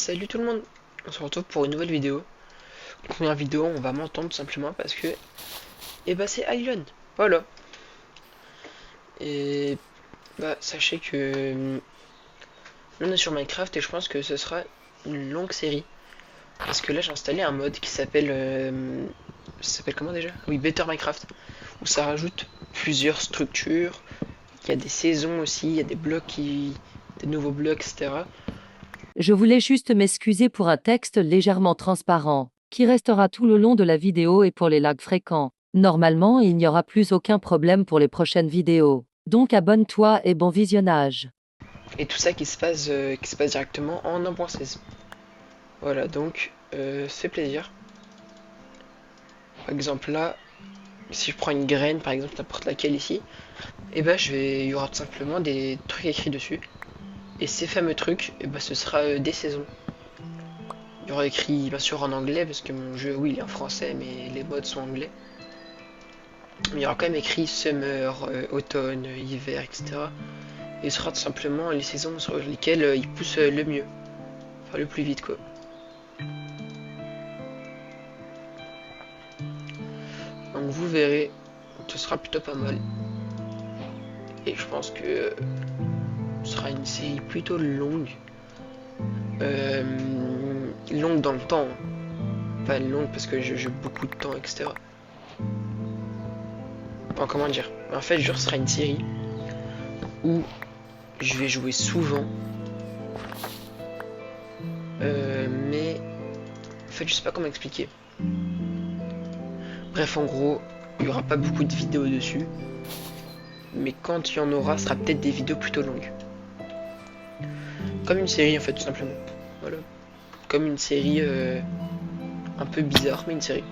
Salut tout le monde, on se retrouve pour une nouvelle vidéo. Première vidéo, on va m'entendre tout simplement parce que, c'est Island, voilà. Et sachez que on est sur Minecraft et je pense que ce sera une longue série parce que là j'ai installé un mode qui s'appelle comment déjà? Oui, Better Minecraft, où ça rajoute plusieurs structures. Il y a des saisons aussi, il y a des nouveaux blocs, etc. Je voulais juste m'excuser pour un texte légèrement transparent, qui restera tout le long de la vidéo et pour les lags fréquents. Normalement, il n'y aura plus aucun problème pour les prochaines vidéos. Donc abonne-toi et bon visionnage. Et tout ça qui se passe directement en 1.16. Voilà, donc c'est plaisir. Par exemple là, si je prends une graine, par exemple n'importe laquelle ici, il y aura tout simplement des trucs écrits dessus. Et ces fameux trucs, ce sera des saisons. Il y aura écrit bien sûr en anglais, parce que mon jeu, oui, il est en français, mais les modes sont anglais. Mais il y aura quand même écrit summer, automne, hiver, etc. Et ce sera tout simplement les saisons sur lesquelles il pousse le mieux. Enfin, le plus vite, quoi. Donc vous verrez, ce sera plutôt pas mal. Et je pense que ce sera une série plutôt longue. Euh, Longue dans le temps. Pas longue parce que j'ai beaucoup de temps, etc. Enfin, comment dire? En fait, ce sera une série où je vais jouer souvent. Mais en fait, je sais pas comment expliquer. Bref, en gros, il y aura pas beaucoup de vidéos dessus. Mais quand il y en aura, ce sera peut-être des vidéos plutôt longues. Comme une série, en fait, tout simplement. Voilà. Comme une série un peu bizarre, mais une série.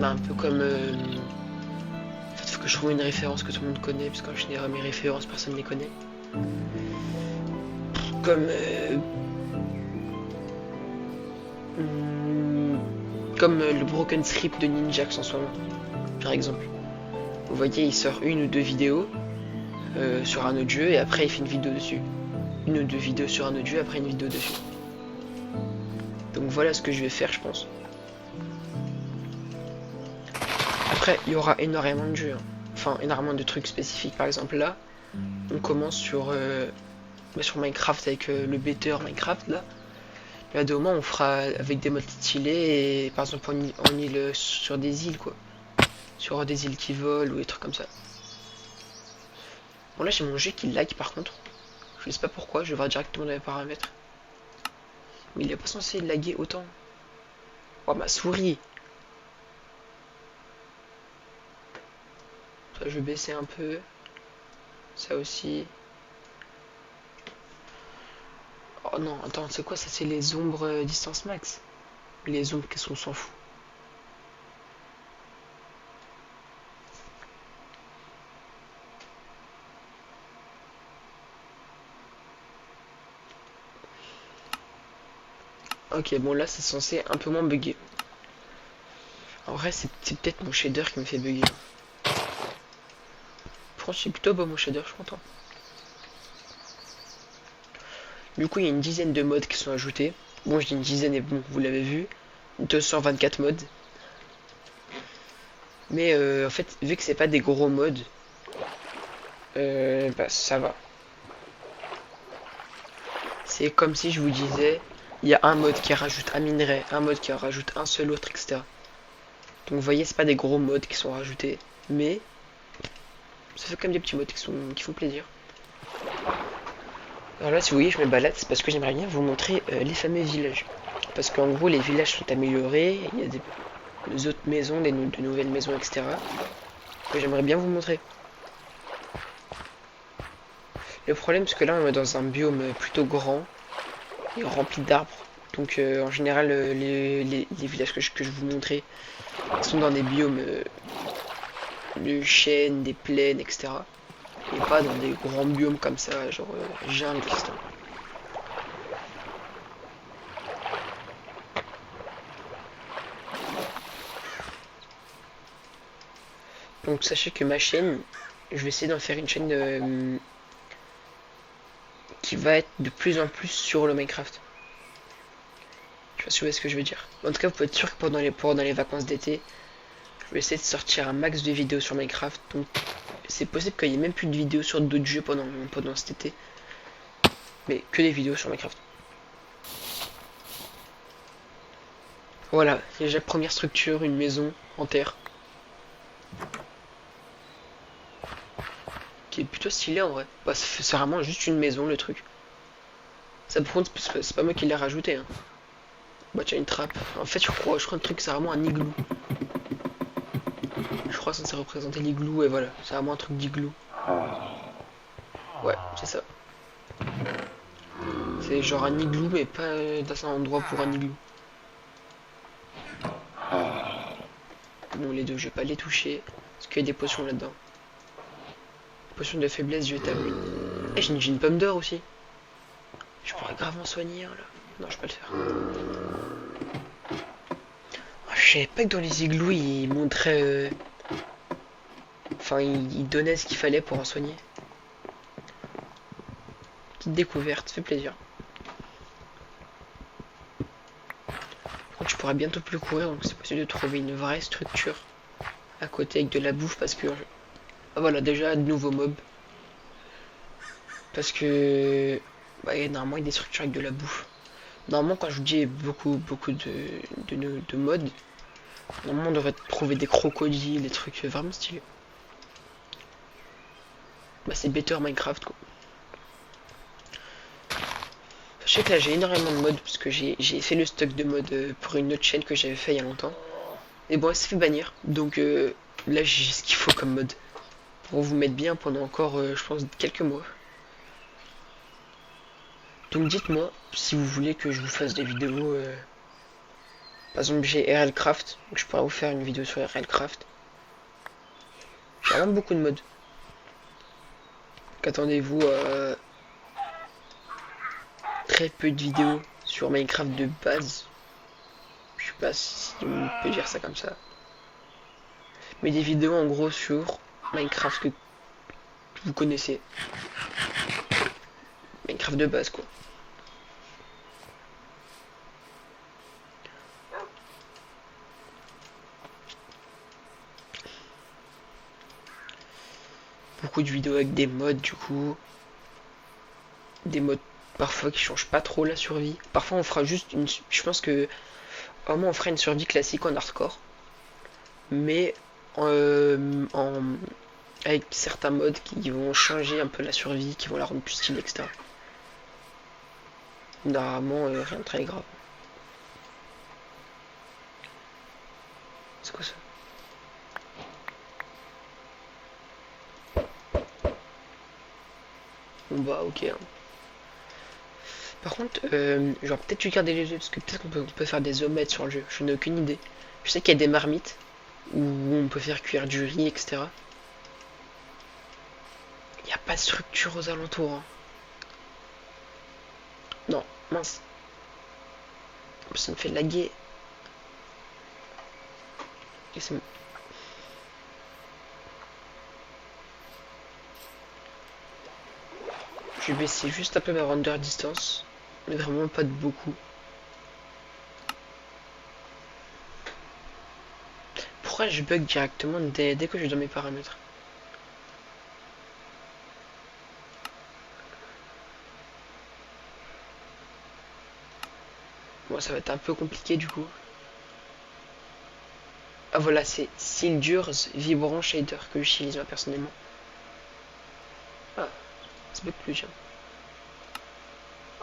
Un peu comme. En fait, faut que je trouve une référence que tout le monde connaît, parce qu'en général, mes références, personne ne les connaît. Comme. Hmm, Comme le Broken Script de Ninjax en ce moment, par exemple. Vous voyez, il sort une ou deux vidéos sur un autre jeu et après il fait une vidéo dessus. Une ou deux vidéos sur un autre jeu, après une vidéo dessus. Donc voilà ce que je vais faire, je pense. Après, il y aura énormément de jeux, hein. Enfin, énormément de trucs spécifiques. Par exemple, là, on commence sur Minecraft avec le Better Minecraft, là. Là, de moment, on fera avec des modes stylés et par exemple en île sur des îles, quoi. Sur des îles qui volent ou des trucs comme ça. Bon, là, j'ai mon jeu qui lag par contre. Je sais pas pourquoi, je vais voir directement dans les paramètres. Mais il est pas censé laguer autant. Oh, ma souris! Ça, je vais baisser un peu. Ça aussi. Oh non, attends, c'est quoi ça? C'est les ombres distance max. Les ombres, qu'est-ce qu'on s'en fout? Ok, bon là c'est censé un peu moins bugger. En vrai, c'est peut-être mon shader qui me fait bugger. Franchement, c'est plutôt beau mon shader, je suis content. Du coup, il y a une dizaine de modes qui sont ajoutés. Bon, je dis une dizaine et bon, vous l'avez vu. 224 modes. Mais en fait, vu que c'est pas des gros modes, ça va. C'est comme si je vous disais, il y a un mode qui rajoute un minerai, un mode qui en rajoute un seul autre, etc. Donc vous voyez, c'est pas des gros modes qui sont rajoutés, mais ça fait comme des petits modes qui font plaisir. Alors là, si vous voyez, je me balade, c'est parce que j'aimerais bien vous montrer les fameux villages. Parce qu'en gros, les villages sont améliorés, il y a des autres maisons, de nouvelles maisons, etc. Que j'aimerais bien vous montrer. Le problème, c'est que là, on est dans un biome plutôt grand et rempli d'arbres. Donc en général, les villages que je vous montrer sont dans des biomes de chênes, des plaines, etc. Et pas dans des grands biomes comme ça, genre jungle, etc. Donc sachez que ma chaîne, je vais essayer d'en faire une chaîne va être de plus en plus sur le Minecraft. Je sais pas si vous voyez ce que je veux dire. En tout cas, vous pouvez être sûr que pendant les vacances d'été, je vais essayer de sortir un max de vidéos sur Minecraft. Donc, c'est possible qu'il y ait même plus de vidéos sur d'autres jeux pendant cet été. Mais que des vidéos sur Minecraft. Voilà, déjà première structure, une maison en terre. Qui est plutôt stylé en vrai. Bah, c'est vraiment juste une maison le truc. Ça par contre, c'est pas moi qui l'ai rajouté. Hein. Bah tiens, une trappe. En fait, je crois le truc c'est vraiment un igloo. Je crois que ça représenter l'igloo et voilà. C'est vraiment un truc d'igloo. Ouais, c'est ça. C'est genre un igloo mais pas dans un endroit pour un igloo. Bon, les deux, je vais pas les toucher. Parce qu'il y a des potions là-dedans. Potion de faiblesse, jetable. Eh, j'ai une pomme d'or aussi. Je pourrais grave en soigner un là. Non, je vais pas le faire. Oh, je savais pas que dans les igloos, ils montraient. Enfin, ils donnaient ce qu'il fallait pour en soigner. Petite découverte, ça fait plaisir. Par contre, je pourrais bientôt plus courir, donc c'est possible de trouver une vraie structure à côté avec de la bouffe parce que. Ah voilà, déjà de nouveaux mobs. Parce que. Bah, normalement, il y a des structures avec de la bouffe. Normalement, quand je vous dis beaucoup de modes, normalement, on devrait trouver des crocodiles, des trucs vraiment stylés. Bah, c'est better Minecraft quoi. Je sais que là j'ai énormément de modes parce que j'ai fait le stock de modes pour une autre chaîne que j'avais fait il y a longtemps. Et bon, elle s'est fait bannir. Donc là j'ai ce qu'il faut comme mode. Pour vous mettre bien pendant encore, je pense, quelques mois. Donc dites-moi si vous voulez que je vous fasse des vidéos. Par exemple, j'ai RLCraft. Donc je pourrais vous faire une vidéo sur RLCraft. J'ai vraiment beaucoup de modes. Qu'attendez-vous à très peu de vidéos sur Minecraft de base. Je sais pas si on peut dire ça comme ça. Mais des vidéos en gros sur Minecraft que vous connaissez. Minecraft de base quoi. Beaucoup de vidéos avec des mods du coup. Des mods parfois qui changent pas trop la survie. Parfois on fera juste une. Je pense que vraiment on fera une survie classique en hardcore. Mais avec certains mods qui vont changer un peu la survie, qui vont la rendre plus stylée, etc. Normalement rien de très grave. C'est quoi ça? Bon bah ok. Hein. Par contre, genre peut-être garder les œufs, parce que peut-être on peut faire des omelettes sur le jeu, je n'ai aucune idée. Je sais qu'il y a des marmites, où on peut faire cuire du riz, etc. Il n'y a pas de structure aux alentours. Hein. Non, mince. Ça me fait laguer. Je vais baisser juste un peu ma render distance, mais vraiment pas de beaucoup. Pourquoi je bug directement dès que je suis dans mes paramètres? Bon, ça va être un peu compliqué du coup. Ah voilà, c'est Sildur's Vibrant Shader que j'utilise moi personnellement. Ah, ça bug plus, tiens.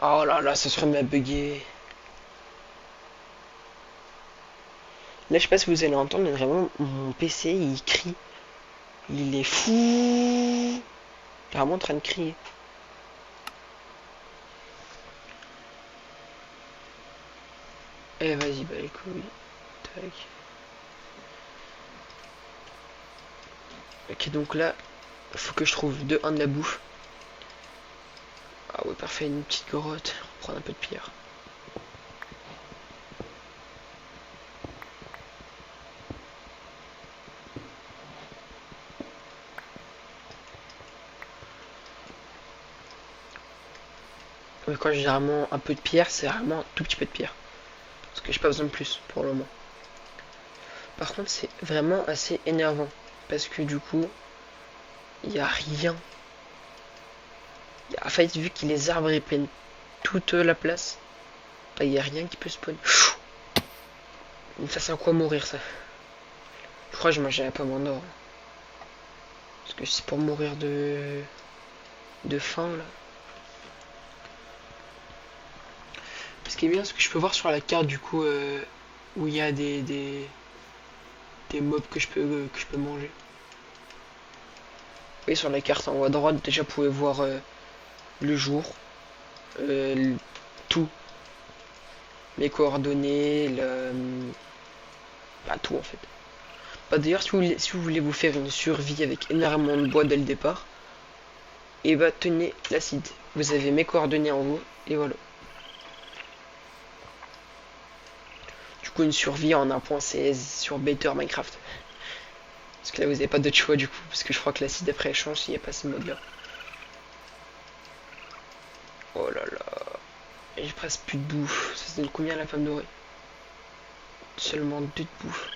Oh là là, ça serait m'a bugué. Là, je sais pas si vous allez entendre, mais vraiment, mon PC, il crie. Il est fou. Il est vraiment en train de crier. Eh, vas-y, bah les couilles. Tac. Ok, donc là, il faut que je trouve un de la bouffe. Ah ouais, parfait, une petite grotte. On va prendre un peu de pierre. Quand j'ai vraiment un peu de pierre, c'est vraiment un tout petit peu de pierre. Parce que j'ai pas besoin de plus pour le moment. Par contre, c'est vraiment assez énervant. Parce que du coup, il n'y a rien. En fait, vu que les arbres ils prennent toute la place, bah, il n'y a rien qui peut spawn. Ça, c'est à quoi mourir, ça. Je crois que je mangeais la pomme en or. Parce que c'est pour mourir de faim, là. Ce qui est bien, c'est que je peux voir sur la carte, du coup, où il y a des mobs que je peux manger. Vous voyez, sur la carte en haut à droite, déjà, vous pouvez voir le jour, tout. Mes coordonnées, bah, tout, en fait. Bah, d'ailleurs, si vous voulez vous faire une survie avec énormément de bois dès le départ, et bah, tenez l'acide. Vous avez mes coordonnées en haut, et voilà. Du coup, une survie en 1.16 sur Better Minecraft. Parce que là, vous n'avez pas d'autre choix, du coup. Parce que je crois que l'acide après elle change s'il n'y a pas ce mode là. Oh là là. Et j'ai presque plus de bouffe. Ça se donne combien la femme dorée? Seulement 2 de bouffe.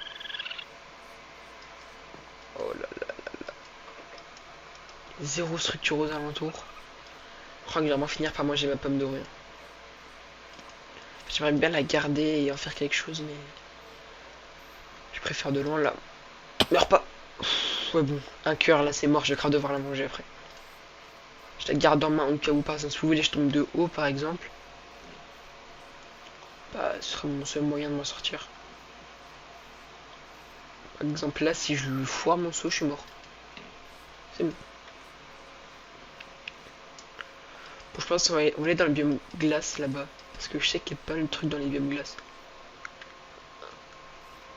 Oh là là. Zéro structure aux alentours. Je crois que je vais vraiment finir par manger ma pomme dorée. J'aimerais bien la garder et en faire quelque chose, mais je préfère de loin là. Meurs pas. Ouais bon, un cœur là c'est mort, je vais grave devoir la manger après. Je la garde en main au cas où par exemple si vous voulez je tombe de haut par exemple. Bah ce serait mon seul moyen de m'en sortir. Par exemple là si je lui foire mon saut je suis mort. C'est bon. Bon je pense qu'on va aller dans le biome glace là-bas. Parce que je sais qu'il y a pas de trucs dans les biomes glace.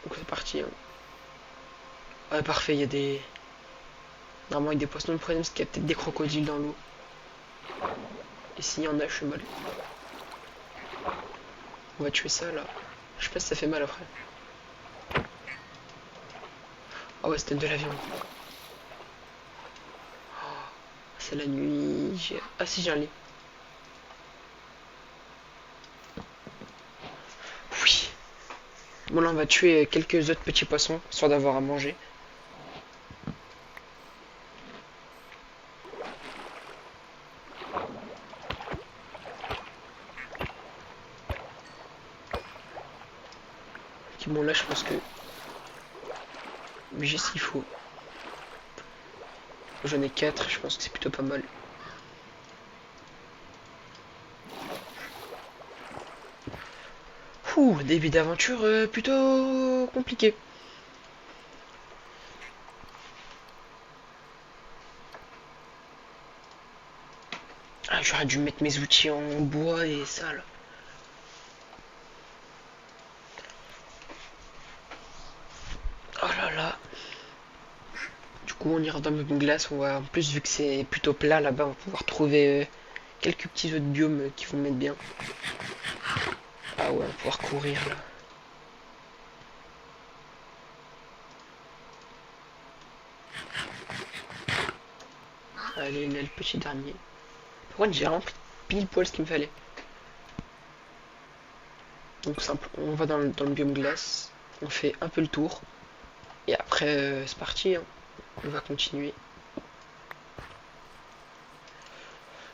Donc c'est parti. Hein. Ouais parfait, il y a des... Normalement il y a des poissons. Le problème c'est qu'il y a peut-être des crocodiles dans l'eau. Et s'il y en a je suis mal. On va tuer ça là. Je sais pas si ça fait mal après. Ah ouais c'était de la viande. Oh, c'est la nuit. Ah si j'ai un lit. Oui. Bon là on va tuer quelques autres petits poissons, histoire d'avoir à manger. Ok bon là je pense que j'ai ce qu'il faut. J'en ai 4, je pense que c'est plutôt pas mal. Ouh, début d'aventure plutôt compliqué. Ah, j'aurais dû mettre mes outils en bois et ça là. Oh là là. Du coup, on ira dans le biome glace. On va, en plus, vu que c'est plutôt plat là-bas, on va pouvoir trouver quelques petits autres biomes qui vont mettre bien. Ah ouais, on va pouvoir courir là. Allez, là, le petit dernier. Par contre, j'ai rempli pile poil ce qu'il me fallait. Donc, simple, on va dans le biome glace. On fait un peu le tour. Et après, c'est parti. Hein. On va continuer.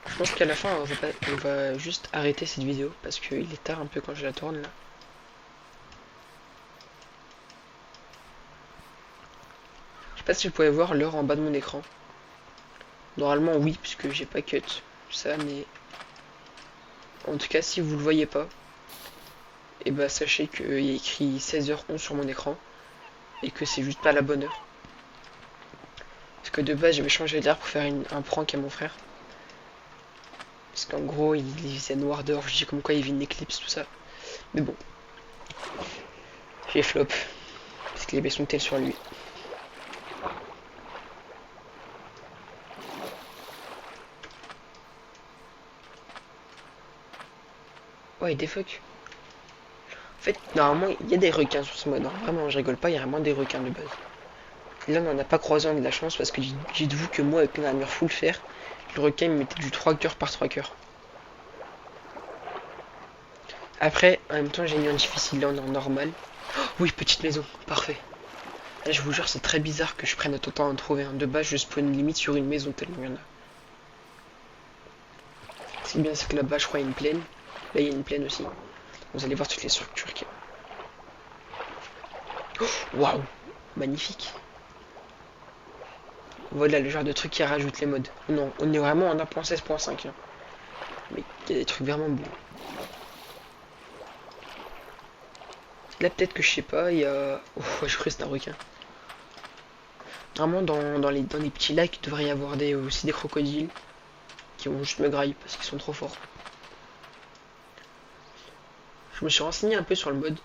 Je pense qu'à la fin, on va juste arrêter cette vidéo parce qu'il est tard un peu quand je la tourne là. Je sais pas si vous pouvez voir l'heure en bas de mon écran. Normalement oui, puisque j'ai pas cut ça, mais en tout cas si vous le voyez pas, et bah sachez qu'il y a écrit 16h11 sur mon écran et que c'est juste pas la bonne heure. Parce que de base j'avais changé d'heure pour faire un prank à mon frère. Parce qu'en gros il faisait noir dehors, je dis comme quoi il vit une éclipse, tout ça. Mais bon. J'ai flop. Parce qu'il avait son tel sur lui. Ouais, des phoques. En fait, normalement, il y a des requins sur ce mode. Hein. Vraiment, je rigole pas, il y a vraiment des requins de base. Là, on n'en a pas croisé, on a de la chance parce que dites-vous que moi, avec une armure full fer, le requin il me mettait du 3 cœurs par 3 cœurs. Après, en même temps, j'ai mis en difficile, là on est en normal. Oh, oui, petite maison, parfait. Là, je vous jure, c'est très bizarre que je prenne autant temps à en trouver un. De base, je spawn limite sur une maison tellement il y en a. C'est bien, c'est que là-bas, je crois, il y a une plaine. Là, il y a une plaine aussi. Vous allez voir toutes les structures qu'il y a. Oh, waouh, magnifique. Voilà le genre de truc qui rajoute les modes. Non, on est vraiment en 1.16.5. Hein. Mais il y a des trucs vraiment beaux. Là, peut-être que je sais pas, il y a. Oh, je crois que c'est un requin. Vraiment, dans les petits lacs, il devrait y avoir aussi des crocodiles qui vont juste me grailler parce qu'ils sont trop forts. Je me suis renseigné un peu sur le mode.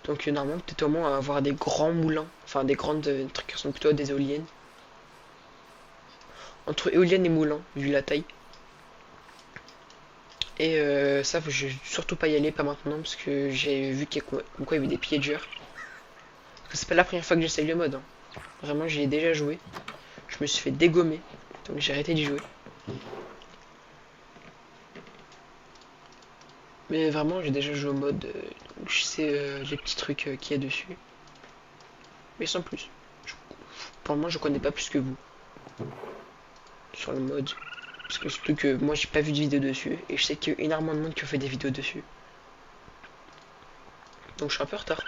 Donc, normalement, peut-être au moins avoir des grands moulins. Enfin, des grandes trucs qui sont plutôt des éoliennes. Entre éoliennes et moulins, vu la taille. Et ça, je vais surtout pas y aller, pas maintenant, parce que j'ai vu qu'il y a avait des piégeurs. Parce que c'est pas la première fois que j'essaye le mode. Hein. Vraiment, j'y ai déjà joué. Je me suis fait dégommer, donc j'ai arrêté d'y jouer. Mais vraiment, j'ai déjà joué au mode, donc je sais les petits trucs qu'il y a dessus. Mais sans plus. Pour le moment, je connais pas plus que vous. Sur le mode. Parce que surtout que moi, j'ai pas vu de vidéo dessus. Et je sais qu'il y a énormément de monde qui a fait des vidéos dessus. Donc je suis un peu en retard.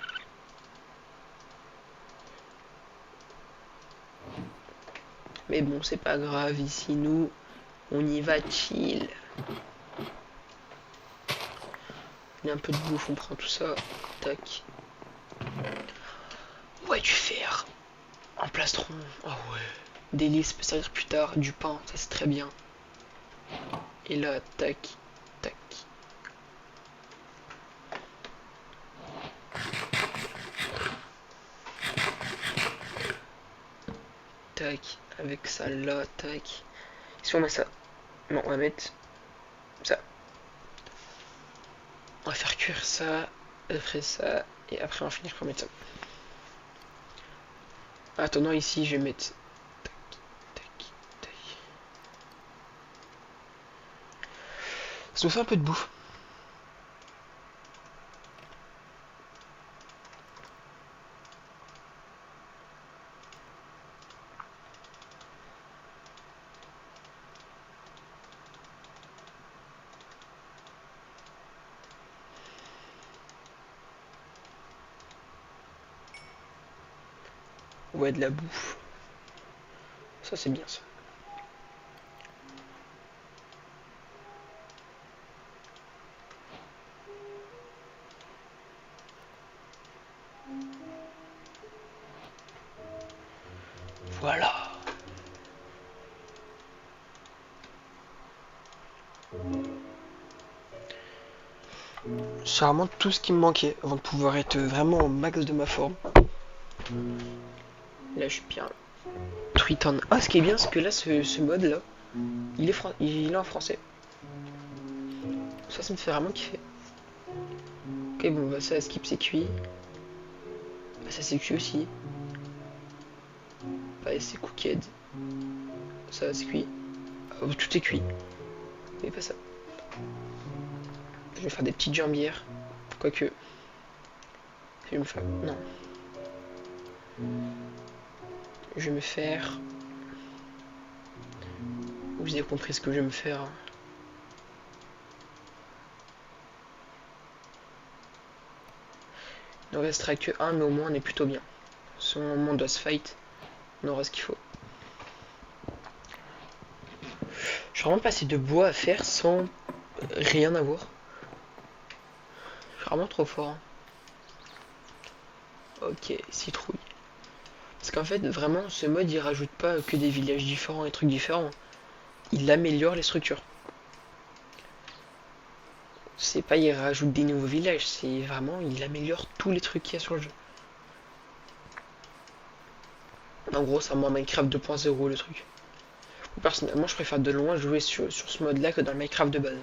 Mais bon, c'est pas grave. Ici, nous, on y va chill. Il y a un peu de bouffe, on prend tout ça. Tac. Ouais, du fer. En plastron. Oh ouais. Des lits, ça peut servir plus tard. Du pain, ça c'est très bien. Et là, tac, tac. Tac. Avec ça là, tac. Si on met ça. Non, on va mettre ça. On va faire cuire ça. Après ça. Et après on va finir par mettre ça. Attendant ici, je vais mettre. Tac, tac, tac. Ça nous fait un peu de bouffe. Ouais, de la bouffe. Ça c'est bien ça. Voilà. C'est vraiment tout ce qui me manquait avant de pouvoir être vraiment au max de ma forme. Là, je suis bien. Triton. Ah, ce qui est bien, c'est que là, ce mode là, il est en français. Ça me fait vraiment kiffer. Ok, bon, bah, ça, skip, c'est cuit. Bah, ça, c'est cuit aussi. Bah, c'est cooked. Ça, c'est cuit. Ah, tout est cuit. Mais pas ça. Je vais faire des petites jambières. Quoique. Je vais me faire. Non. Je vais me faire. Vous avez compris ce que je vais me faire. Il ne restera que un, mais au moins on est plutôt bien. Si au moment on doit se fight, on aura ce qu'il faut. Je suis vraiment passé de bois à faire sans rien avoir. Je suis vraiment trop fort. Hein. Ok, citrouille. Parce qu'en fait, vraiment, ce mode, il rajoute pas que des villages différents et trucs différents. Il améliore les structures. C'est pas il rajoute des nouveaux villages, c'est vraiment il améliore tous les trucs qu'il y a sur le jeu. En gros, c'est un Minecraft 2.0 le truc. Personnellement, je préfère de loin jouer sur ce mode là que dans le Minecraft de base.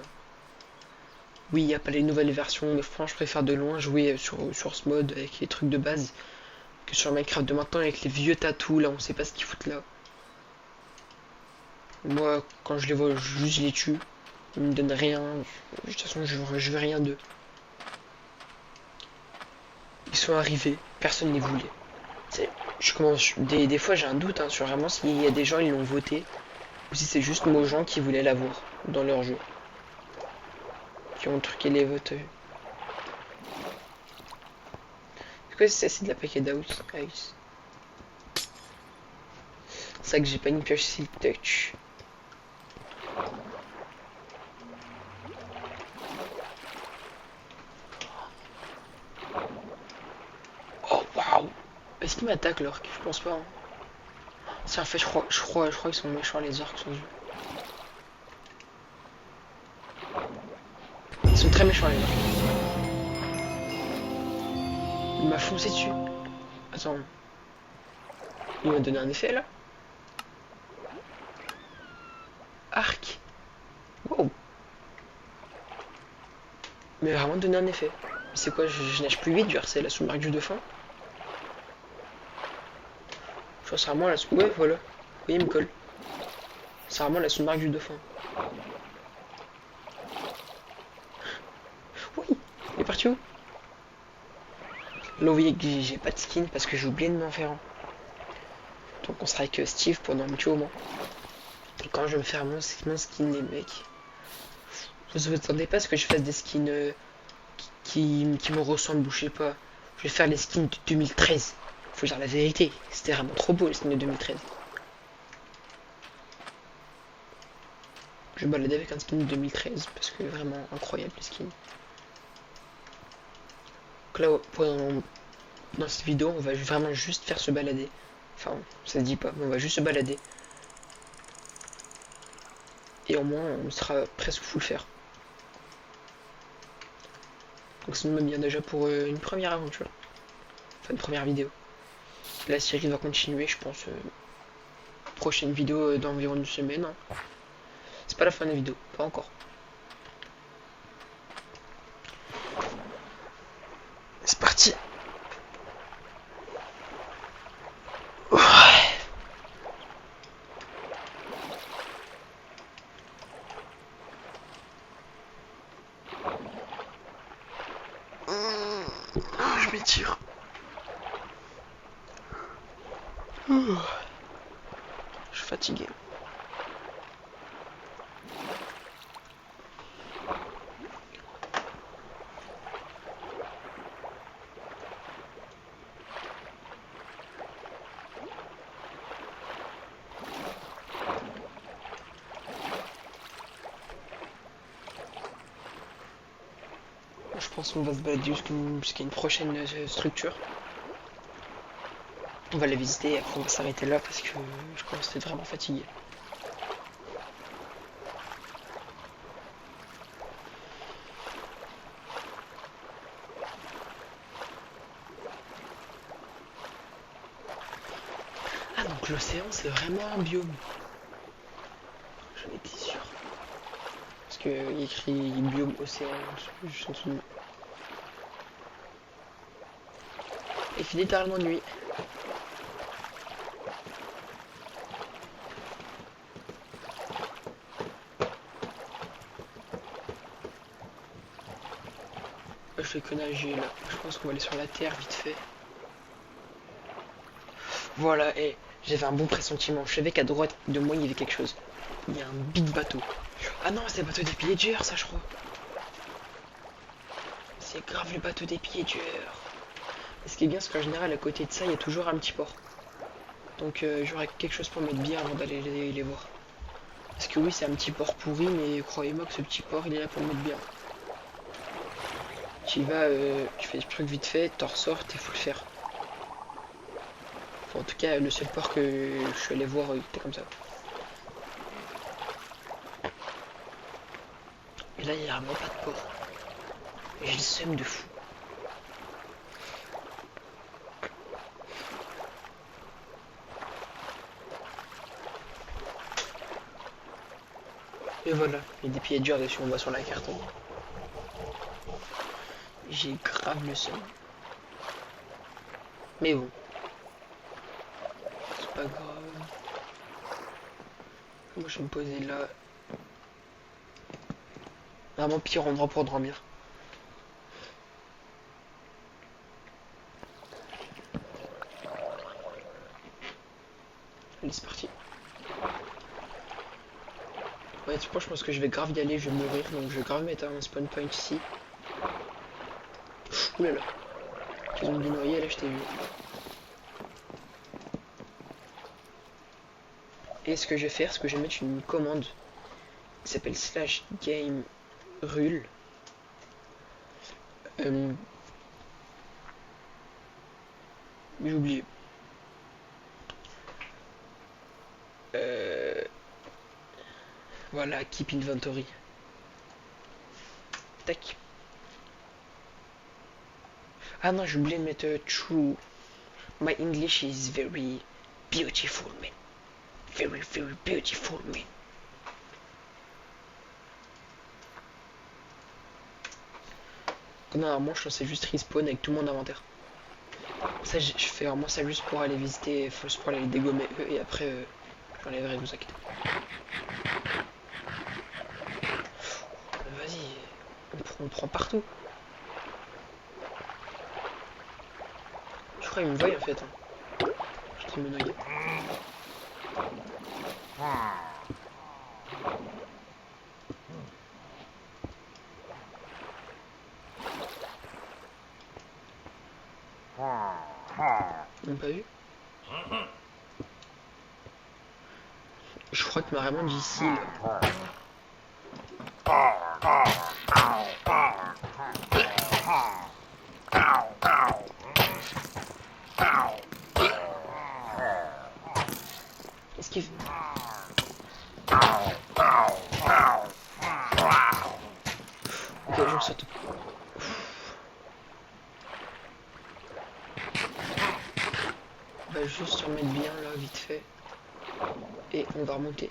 Oui, il n'y a pas les nouvelles versions, mais franchement, je préfère de loin jouer sur ce mode avec les trucs de base que sur Minecraft de maintenant avec les vieux tatous là, on sait pas ce qu'ils foutent là. Moi, quand je les vois, juste je les tue. Ils me donnent rien. De toute façon, je veux rien d'eux. Ils sont arrivés, personne ne les voulait. Je commence, des fois j'ai un doute hein, sur vraiment s'il y a des gens ils l'ont voté ou si c'est juste Mojang qui voulait l'avoir dans leur jeu. Qui ont truqué les votes. C'est quoi c'est de la paquet d'house? C'est ça que j'ai pas une pioche Silk Touch. Oh waouh! Est-ce qu'ils m'attaquent l'orc? Je pense pas. Hein. Si en fait je crois qu'ils sont méchants les orcs sur ce jeu. Ils sont très méchants les orcs. Il m'a foncé dessus. Attends. Il m'a donné un effet là? Arc. Wow. Mais vraiment donné un effet. C'est quoi, je nage plus vite, genre c'est la sous-marque du dauphin. Je crois que c'est vraiment la sous... Ouais, voilà. Oui, il me colle. C'est vraiment la sous-marque du dauphin. Oui, il est parti où? Là, vous voyez que j'ai pas de skin parce que j'ai oublié de m'en faire un. Donc on sera avec Steve pendant un petit moment. Et quand je vais me faire mon skin, les mecs, vous attendez pas à ce que je fasse des skins qui me ressemblent ou je sais pas. Je vais faire les skins de 2013. Faut dire la vérité, c'était vraiment trop beau les skins de 2013. Je vais balader avec un skin de 2013 parce que vraiment incroyable les skins. Donc là, dans cette vidéo, on va vraiment juste faire se balader. Enfin, ça se dit pas, mais on va juste se balader. Et au moins, on sera presque full faire. Donc ça nous met bien déjà pour une première aventure. Enfin, une première vidéo. La série va continuer, je pense. Prochaine vidéo d'environ une semaine. Hein. C'est pas la fin de la vidéo, pas encore. C'est parti. Je m'étire. Je suis fatigué. Je pense qu'on va se balader jusqu'à une prochaine structure. On va la visiter et après on va s'arrêter là parce que je commence à être vraiment fatigué. Ah donc l'océan c'est vraiment un biome. J'en étais sûr. Parce qu'il y a écrit biome océan juste en dessous de moi. Il fait littéralement nuit. Je fais que nager là. Je pense qu'on va aller sur la terre vite fait. Voilà, et j'avais un bon pressentiment. Je savais qu'à droite de moi il y avait quelque chose. Il y a un big bateau. Ah non, c'est le bateau des pillagers, ça je crois. C'est grave le bateau des pillagers. Et ce qui est bien, c'est qu'en général, à côté de ça, il y a toujours un petit port. Donc j'aurai quelque chose pour mettre bien avant d'aller les voir. Parce que oui, c'est un petit port pourri, mais croyez-moi que ce petit port, il est là pour mettre bien. Tu y vas, tu fais des trucs vite fait, t'en ressors, t'es full faire. Enfin, en tout cas, le seul port que je suis allé voir, il était comme ça. Et là, il n'y a vraiment pas de port. Et j'ai le seum de fou. Et voilà, il y a des pieds durs dessus, on voit sur la carte. J'ai grave le seum. Mais bon. C'est pas grave. Moi je vais me poser là. Vraiment pire endroit pour dormir. Allez, c'est parti. Ouais, je pense que je vais grave y aller, je vais mourir, donc je vais grave mettre un spawn point ici. Oulala. Ils ont bien noyé, là, je t'ai vu. Et ce que je vais faire, c'est que je vais mettre une commande qui s'appelle slash game rule. J'ai oublié. Voilà, keep inventory. Tac. Ah non, j'ai oublié de mettre true. My English is very beautiful, man. Very, very beautiful, man. Normalement, je pensais juste respawn avec tout mon inventaire. Ça, je fais vraiment ça juste pour aller visiter, juste pour aller les dégommer eux, et après, j'enlèverai, vous inquiétez. Vas-y, on prend partout. Je crois qu'il me voit en fait. Hein. Je suis me noyer. Ils m'ont pas vu. Je crois qu'il m'a vraiment dit ici là. Qu'est-ce qu'il fait? Ok, je me saute. On va juste se remettre bien là, vite fait. Et on va remonter.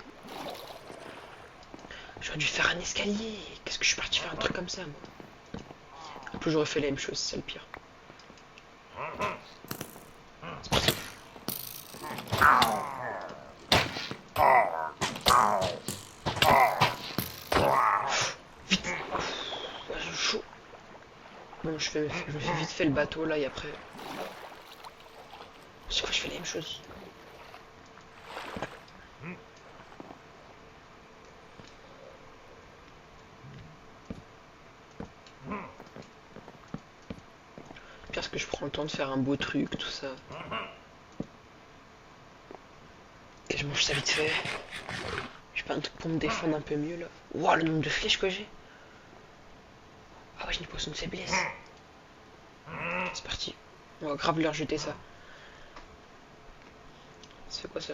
J'aurais dû faire un escalier. Qu'est-ce que je suis parti faire un truc comme ça, moi? En plus, j'aurais fait la même chose, c'est le pire. Vite. J'ai chaud. Bon, je me fais vite fait le bateau là et après. Chaque fois, je fais la même chose. Pire, que je prends le temps de faire un beau truc, tout ça. Et je mange ça vite fait. J'ai pas un truc pour me défendre un peu mieux là. Waouh, le nombre de flèches que j'ai. Ah ouais, j'ai une poisson de faiblesse. C'est parti. On va grave leur jeter ça. C'est quoi ça?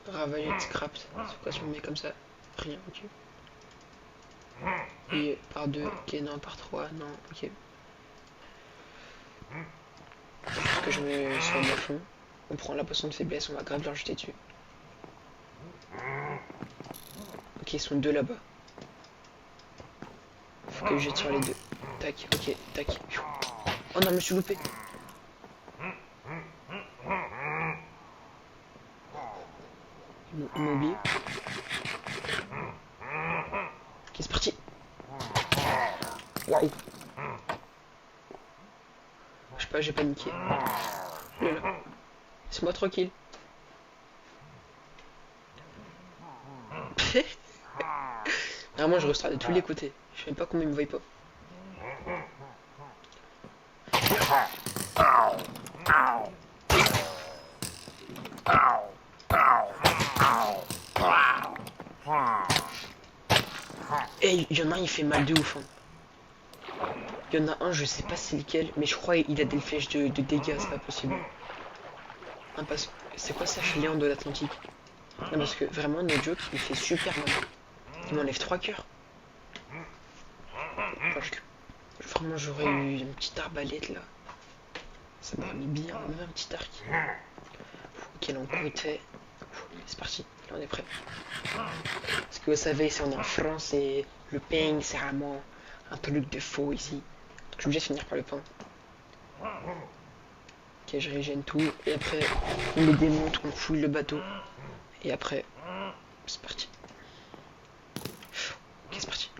Ravager de scrap. C'est quoi si on met comme ça? Rien, ok. Et par 2, ok, non, par 3, non, ok. Faut que je me soigne à fond. On prend la poisson de faiblesse, on va grave leur jeter dessus. Ok, ils sont deux là-bas. Faut que je jette sur les deux. Tac, ok, tac. Oh non, je me suis loupé. Ils m'ont oublié. Ok, c'est parti. Waouh. Je sais pas, j'ai paniqué. Laisse-moi tranquille. Vraiment, je restare de tous les côtés. Je sais même pas comment ils me voient pas. Et il y en a un, il fait mal de ouf. Hein. Il y en a un, je sais pas c'est lequel, mais je crois qu'il a des flèches de dégâts, c'est pas possible. Hein, parce que c'est quoi ça, Léon de l'Atlantique? Non, parce que vraiment, no joke, il fait super mal. Il m'enlève 3 cœurs. Enfin, vraiment, j'aurais eu une petite arbalète là. Ça m'aurait mis bien, même un petit arc. Ok, là on court vite fait. C'est parti, là on est prêt. Parce que vous savez, si on est en France et le pain, c'est vraiment un truc de faux ici. Donc je suis obligé de finir par le pain. Ok, je régène tout. Et après, on les démonte, on fouille le bateau. Et après, c'est parti. Ok, c'est parti.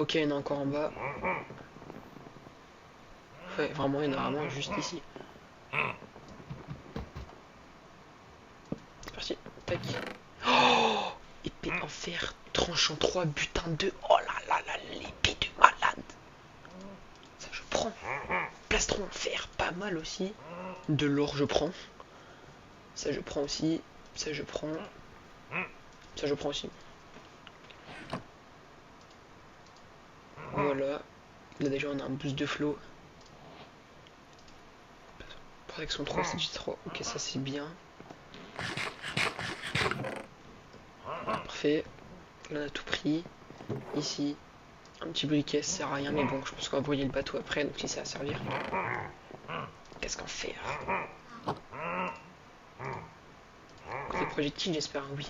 Ok, il y en a encore en bas. Ouais, vraiment, il y en a vraiment juste ici. C'est parti. Tac. Oh, épée en fer, tranchant 3, butin 2. Oh là là là, l'épée de malade. Ça, je prends. Plastron en fer, pas mal aussi. De l'or, je prends. Ça, je prends aussi. Ça, je prends. Ça, je prends aussi. Voilà. Là, déjà, on a un boost de flow. Protection 3, c'est J3. Ok, ça, c'est bien. Parfait. Là, on a tout pris. Ici, un petit briquet, ça sert à rien, mais bon, je pense qu'on va brûler le bateau après, donc si ça va servir. Qu'est-ce qu'on fait? Des projectiles, j'espère, oui.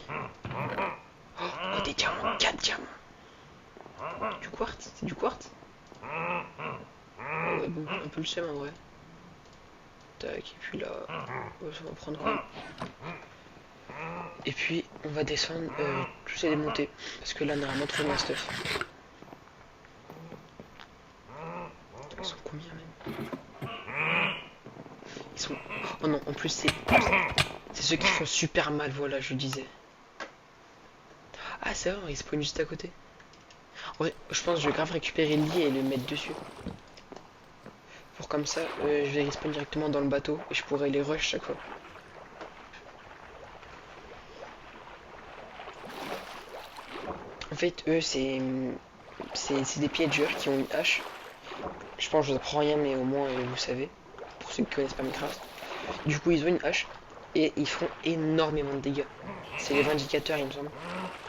Oh, des diamants, 4 diamants. Du quartz? C'est du quartz? Ouais, bon, un peu le seum en vrai. Tac, et puis là, ça va prendre quoi? Et puis, on va descendre tous ces démonter. Parce que là, on a vraiment trop de stuff. Ils sont combien même? Ils sont... Oh non, en plus, c'est ceux qui font super mal, voilà, je disais. Ah, c'est vrai, ils spawnent juste à côté. Ouais, je pense que je vais grave récupérer le lit et le mettre dessus. Pour comme ça, je vais respawn directement dans le bateau et je pourrai les rush chaque fois. En fait, eux, c'est des piégeurs qui ont une hache. Je pense que je vous apprends rien, mais au moins vous savez. Pour ceux qui connaissent pas Minecraft. Du coup, ils ont une hache et ils font énormément de dégâts. C'est les indicateurs, il me semble.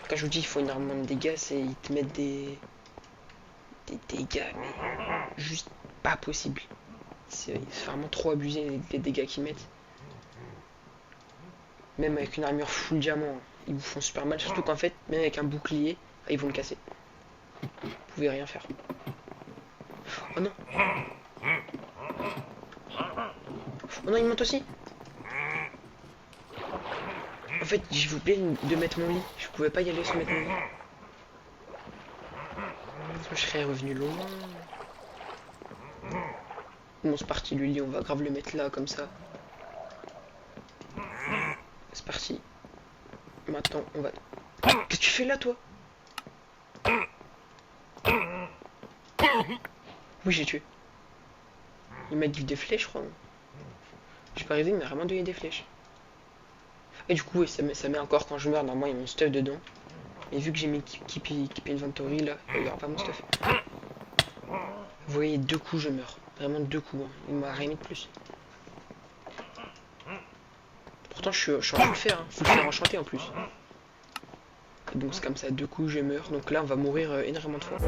Quand je vous dis qu'ils font énormément de dégâts, c'est ils te mettent des dégâts, mais juste pas possible. C'est vraiment trop abusé les dégâts qu'ils mettent. Même avec une armure full diamant, ils vous font super mal. Surtout qu'en fait, même avec un bouclier, ils vont le casser. Vous pouvez rien faire. Oh non! Oh non, il monte aussi! En fait, j'ai oublié de mettre mon lit. Je pouvais pas y aller sans mettre mon lit. Je serais revenu loin. Bon, c'est parti, le lit, on va grave le mettre là, comme ça. C'est parti. Maintenant, on va... Qu'est-ce que tu fais là, toi? Oui, j'ai tué. Il m'a dit des flèches, je crois. J'ai pas rêvé, il m'a vraiment donné des flèches. Et du coup, ouais, ça met encore quand je meurs. Normalement, il y a mon stuff dedans. Mais vu que j'ai mis Keep Inventory là, il n'y aura pas mon stuff. Vous voyez, 2 coups, je meurs. Vraiment 2 coups. Hein. Il m'a rien mis de plus. Pourtant, je suis en full fer. Hein. Full fer enchanté en plus. Et donc, c'est comme ça, 2 coups, je meurs. Donc là, on va mourir énormément de fois.